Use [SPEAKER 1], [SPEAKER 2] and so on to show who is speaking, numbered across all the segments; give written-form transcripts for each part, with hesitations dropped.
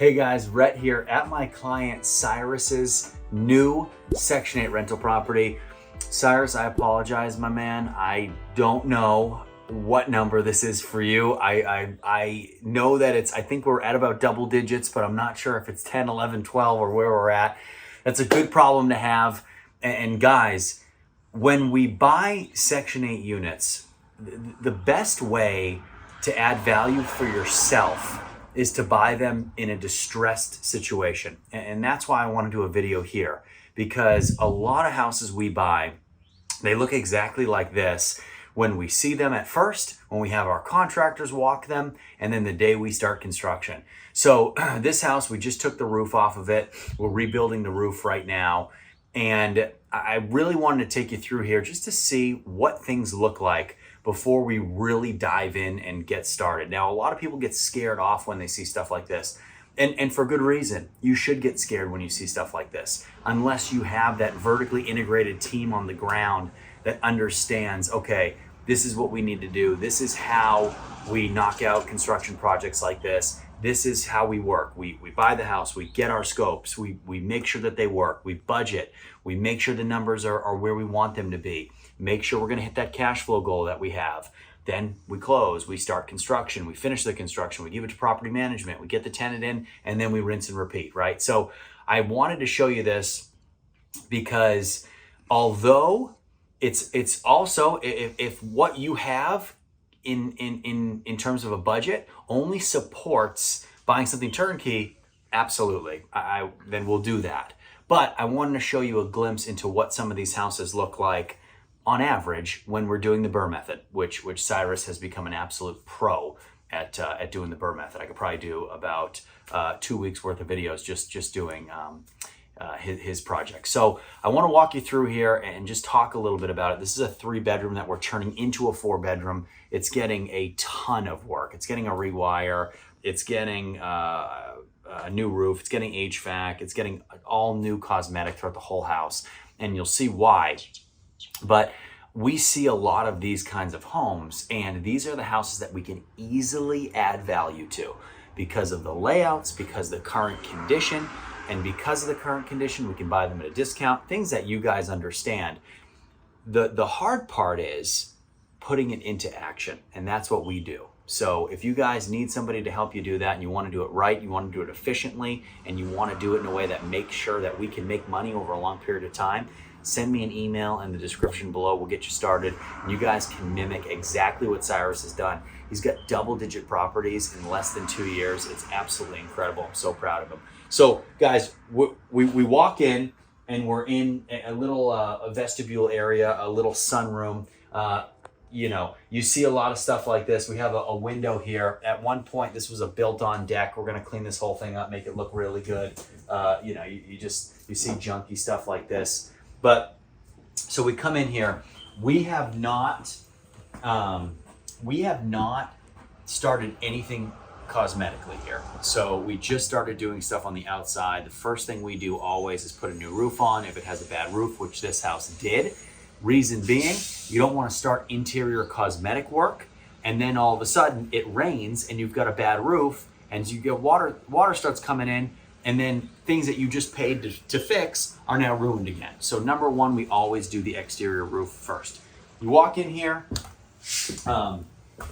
[SPEAKER 1] Hey guys, Rhett here at my client Cyrus's new Section 8 rental property. Cyrus, I apologize, my man. I don't know what number this is for you. I know that I think we're at about double digits, but I'm not sure if it's 10, 11, 12 or where we're at. That's a good problem to have. And guys, when we buy Section 8 units, the best way to add value for yourself is to buy them in a distressed situation. And that's why I want to do a video here, because a lot of houses we buy, they look exactly like this when we see them at first, when we have our contractors walk them, and then the day we start construction. So this house, we just took the roof off of it. We're rebuilding the roof right now. And I really wanted to take you through here just to see what things look like before we really dive in and get started. Now, a lot of people get scared off when they see stuff like this. And for good reason. You should get scared when you see stuff like this, unless you have that vertically integrated team on the ground that understands, okay, this is what we need to do. This is how we knock out construction projects like this. This is how we work. We buy the house, we get our scopes, we make sure that they work, we budget, we make sure the numbers are where we want them to be, make sure we're gonna hit that cash flow goal that we have. Then we close, we start construction, we finish the construction, we give it to property management, we get the tenant in, and then we rinse and repeat, right? So I wanted to show you this because although it's also, if what you have in terms of a budget only supports buying something turnkey, absolutely, then we'll do that. But I wanted to show you a glimpse into what some of these houses look like on average when we're doing the BRRRR method, which Cyrus has become an absolute pro at doing the BRRRR method. I could probably do about 2 weeks worth of videos just doing his project. So I want to walk you through here and just talk a little bit about it. This is a 3-bedroom that we're turning into a 4-bedroom. It's getting a ton of work. It's getting a rewire. It's getting a new roof. It's getting HVAC. It's getting all new cosmetic throughout the whole house. And you'll see why. But we see a lot of these kinds of homes, and these are the houses that we can easily add value to because of the layouts, because of the current condition. And because of the current condition, we can buy them at a discount, things that you guys understand. The hard part is putting it into action, and that's what we do. So if you guys need somebody to help you do that, and you want to do it right, you want to do it efficiently, and you want to do it in a way that makes sure that we can make money over a long period of time, send me an email in the description below. We'll get you started, and you guys can mimic exactly what Cyrus has done. He's got double-digit properties in less than 2 years. It's absolutely incredible. I'm so proud of him. So guys, we walk in, and we're in a little a vestibule area, a little sunroom. You know, you see a lot of stuff like this. We have a window here. At one point, this was a built-on deck. We're gonna clean this whole thing up, make it look really good. You know, you see junky stuff like this. But so we come in here. We have not started anything cosmetically here. So we just started doing stuff on the outside. The first thing we do always is put a new roof on if it has a bad roof, which this house did. Reason being, you don't want to start interior cosmetic work and then all of a sudden it rains and you've got a bad roof and you get water starts coming in, and then things that you just paid to fix are now ruined again. So number one, we always do the exterior roof first. You walk in here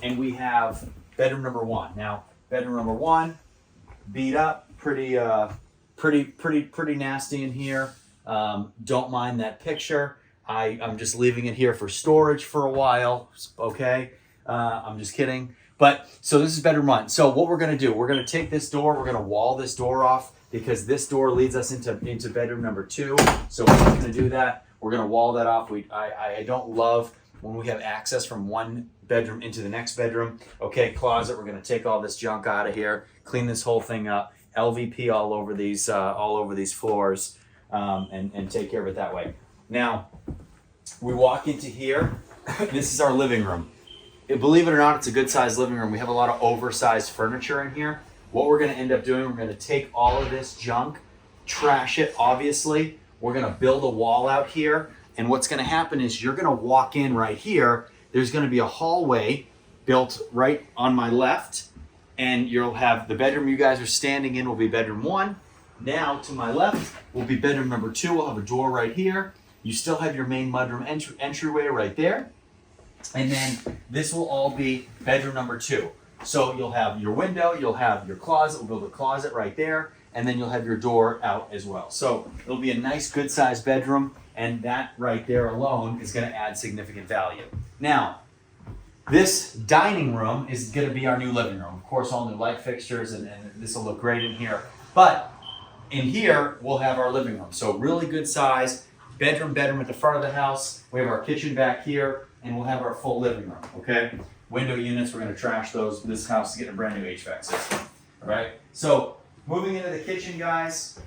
[SPEAKER 1] and we have bedroom number one. Now, bedroom number one, beat up, pretty nasty in here. Don't mind that picture. I'm just leaving it here for storage for a while, okay? I'm just kidding. But, so this is bedroom one. So what we're gonna do, we're gonna take this door, we're gonna wall this door off because this door leads us into bedroom number 2. So we're not gonna do that. We're gonna wall that off. I don't love when we have access from one bedroom into the next bedroom. Okay, closet, we're gonna take all this junk out of here, clean this whole thing up, LVP all over these floors, and take care of it that way. Now, we walk into here. This is our living room. Believe it or not, it's a good sized living room. We have a lot of oversized furniture in here. What we're gonna end up doing, we're gonna take all of this junk, trash it, obviously. We're gonna build a wall out here. And what's gonna happen is you're gonna walk in right here. There's gonna be a hallway built right on my left. and you'll have the bedroom you guys are standing in will be bedroom 1. Now to my left will be bedroom number 2. We'll have a door right here. You still have your main mudroom entryway right there. And then this will all be bedroom number 2. So you'll have your window, you'll have your closet, we'll build a closet right there, and then you'll have your door out as well. So it'll be a nice, good sized bedroom, and that right there alone is gonna add significant value. Now, this dining room is gonna be our new living room. Of course, all new light fixtures, and this will look great in here. But in here, we'll have our living room. So really good size, bedroom at the front of the house. We have our kitchen back here, and we'll have our full living room, okay? Window units, we're gonna trash those. This house is getting a brand new HVAC system, all right? So moving into the kitchen, guys,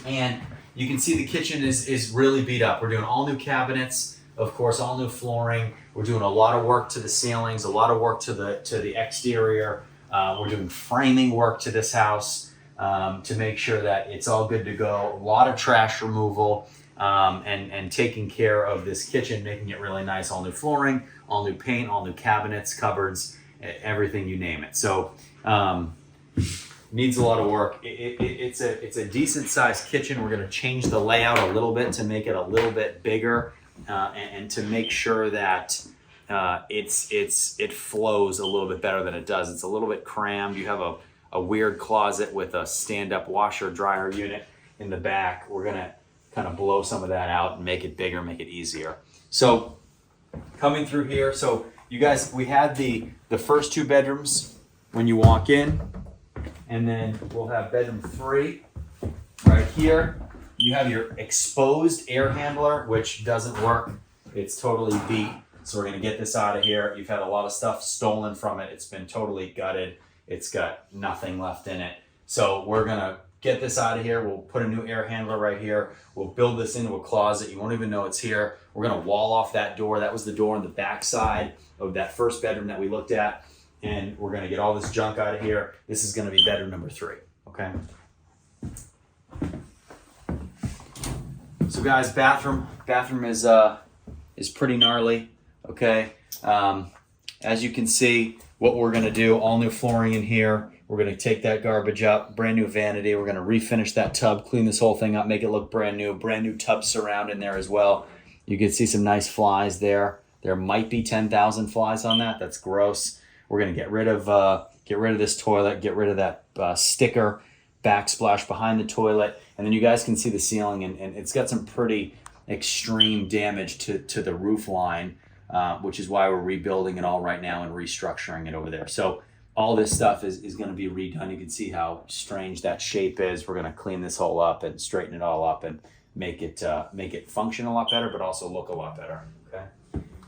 [SPEAKER 1] and you can see the kitchen is really beat up. We're doing all new cabinets, of course, all new flooring. We're doing a lot of work to the ceilings, a lot of work to the exterior. We're doing framing work to this house to make sure that it's all good to go. A lot of trash removal. And taking care of this kitchen, making it really nice. All new flooring, all new paint, all new cabinets, cupboards, everything, you name it. So needs a lot of work. It's a decent sized kitchen. We're going to change the layout a little bit to make it a little bit bigger and to make sure that it flows a little bit better than it does. It's a little bit crammed. You have a weird closet with a stand-up washer dryer unit in the back. We're going to kind of blow some of that out and make it bigger, make it easier. So coming through here, so you guys, we had the first 2 bedrooms when you walk in, and then we'll have bedroom 3 right here. You have your exposed air handler, which doesn't work. It's totally beat. So we're gonna get this out of here. You've had a lot of stuff stolen from it. It's been totally gutted. It's got nothing left in it. So we're gonna get this out of here. We'll put a new air handler right here. We'll build this into a closet. You won't even know it's here. We're gonna wall off that door. That was the door on the back side of that first bedroom that we looked at. And we're gonna get all this junk out of here. This is gonna be bedroom number 3, okay? So guys, bathroom is pretty gnarly, okay? As you can see, what we're gonna do, all new flooring in here. We're gonna take that garbage up, brand new vanity. We're gonna refinish that tub, clean this whole thing up, make it look brand new tub surround in there as well. You can see some nice flies there. There might be 10,000 flies on that. That's gross. We're gonna get rid of this toilet, get rid of that sticker backsplash behind the toilet, and then you guys can see the ceiling, and it's got some pretty extreme damage to the roof line, which is why we're rebuilding it all right now and restructuring it over there. So all this stuff is going to be redone. You can see how strange that shape is. We're going to clean this whole up and straighten it all up and make it function a lot better, but also look a lot better. Okay.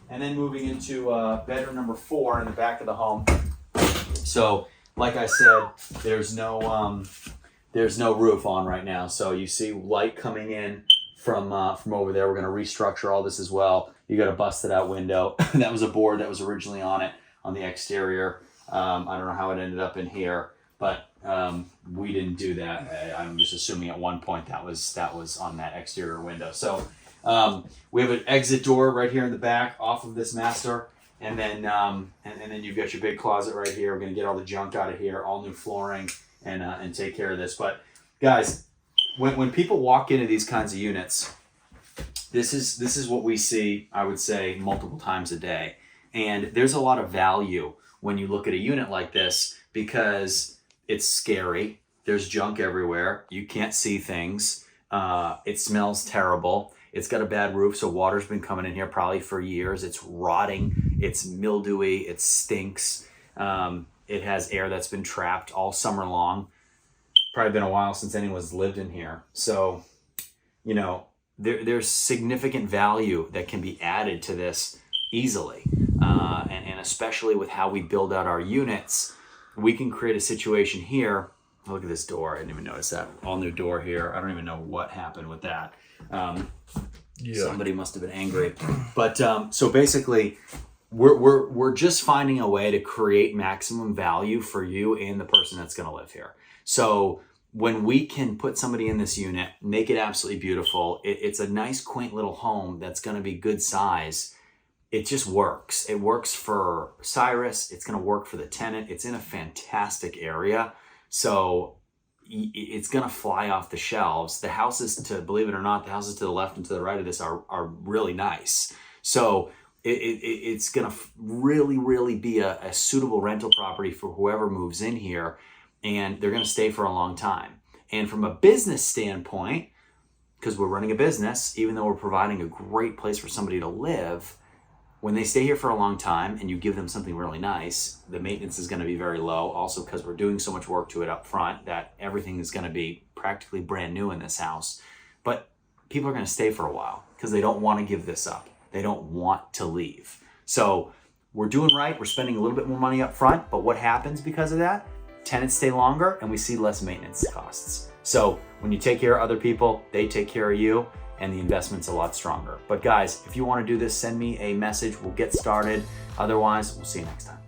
[SPEAKER 1] And then moving into bedroom number 4 in the back of the home. So, like I said, there's no roof on right now. So you see light coming in from over there. We're going to restructure all this as well. You got a busted out window. That was a board that was originally on it on the exterior. I don't know how it ended up in here, but we didn't do that. I'm just assuming at one point that was on that exterior window. So we have an exit door right here in the back off of this master, and then you've got your big closet right here. We're gonna get all the junk out of here, all new flooring, and take care of this. But guys, when people walk into these kinds of units, this is what we see, I would say, multiple times a day, and there's a lot of value when you look at a unit like this, because it's scary. There's junk everywhere. You can't see things. It smells terrible. It's got a bad roof, so water's been coming in here probably for years. It's rotting. It's mildewy. It stinks. It has air that's been trapped all summer long. Probably been a while since anyone's lived in here. So, you know, there's significant value that can be added to this easily. And especially with how we build out our units, we can create a situation here. Look at this door. I didn't even notice that. All new door here. I don't even know what happened with that. Somebody must have been angry. But so basically, we're just finding a way to create maximum value for you and the person that's going to live here. So when we can put somebody in this unit, make it absolutely beautiful, it's a nice, quaint little home that's going to be good size. it just works. It works for Cyrus. It's going to work for the tenant. It's in a fantastic area. So it's going to fly off the shelves. The houses, believe it or not, the houses to the left and to the right of this are really nice. So it's going to really be a suitable rental property for whoever moves in here, and they're going to stay for a long time. And from a business standpoint, because we're running a business, even though we're providing a great place for somebody to live, when they stay here for a long time and you give them something really nice, the maintenance is going to be very low. Also, because we're doing so much work to it up front that everything is going to be practically brand new in this house. But people are going to stay for a while because they don't want to give this up. They don't want to leave. So we're doing right. We're spending a little bit more money up front, but what happens because of that? Tenants stay longer and we see less maintenance costs. So when you take care of other people, they take care of you, and the investment's a lot stronger. But guys, if you want to do this, send me a message. We'll get started. Otherwise, we'll see you next time.